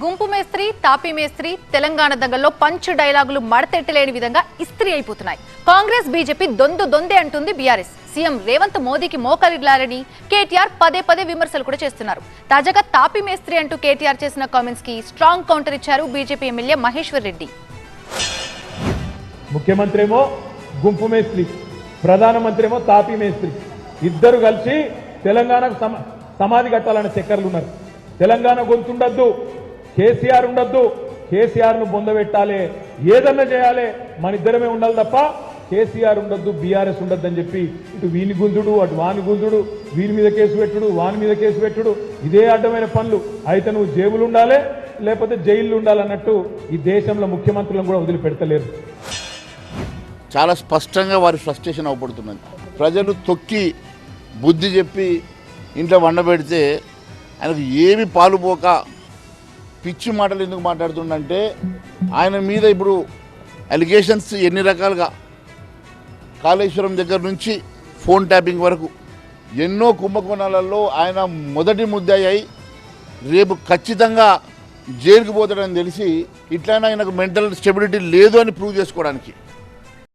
గుంపు మేస్త్రి తాపీ మేస్త్రి తెలంగాణ దంగల్లో పంచ్ డైలాగులు మడతెట్టలేని విధంగా ఇస్త్రీ అయిపోతున్నాయి. కాంగ్రెస్ బీజేపీ దొందే అంటుంది బీఆర్ఎస్. సీఎం రేవంత్ మోదీకి మోకరిల్లాలని కేటీఆర్ పదే విమర్శలు కూడా చేస్తున్నారు. తాజాగా తాపీ మేస్త్రి అంటూ కేటీఆర్ చేసిన కామెంట్స్ కి స్ట్రాంగ్ కౌంటర్ ఇచ్చారు బీజేపీ ఎమ్మెల్యే మహేశ్వర్ రెడ్డి. ముఖ్యమంత్రి ఏమో గుంపు మేస్త్రి, ప్రధానమంత్రి ఏమో తాపీ మేస్త్రి, ఇద్దరు కలిసి తెలంగాణకు సమాధి కట్టాలనే చక్కర్లు ఉన్నారు. తెలంగాణ గొంతుండద్దు, కేసీఆర్ ఉండద్దు, కేసీఆర్ ను బొందబెట్టాలి, ఏదన్నా చేయాలి, మన ఇద్దరమే ఉండాలి తప్ప కేసీఆర్ ఉండద్దు, బీఆర్ఎస్ ఉండద్దు అని చెప్పి ఇటు వీని గుంజుడు అటు వాని గుంజుడు, వీని మీద కేసు పెట్టుడు వాని మీద కేసు పెట్టుడు, ఇదే అడ్డమైన పనులు. అయితే నువ్వు జేబులు ఉండాలి లేకపోతే జైళ్ళు ఉండాలన్నట్టు ఈ దేశంలో ముఖ్యమంత్రులను కూడా వదిలిపెడతలేరు. చాలా స్పష్టంగా వారి ఫ్రస్ట్రేషన్ అవపడుతున్నది. ప్రజలు తొక్కి బుద్ధి చెప్పి ఇంట్లో వండబెడితే ఆయనకు ఏమి పాలుపోక పిచ్చి మాటలు ఎందుకు మాట్లాడుతుండంటే, ఆయన మీద ఇప్పుడు అలిగేషన్స్ ఎన్ని రకాలుగా, కాళేశ్వరం దగ్గర నుంచి ఫోన్ ట్యాపింగ్ వరకు ఎన్నో కుంభకోణాలలో ఆయన మొదటి ముద్దాయి అయి రేపు ఖచ్చితంగా జైలుకు పోతాడని తెలిసి ఇట్లైనా ఆయనకు మెంటల్ స్టెబిలిటీ లేదు అని ప్రూవ్ చేసుకోవడానికి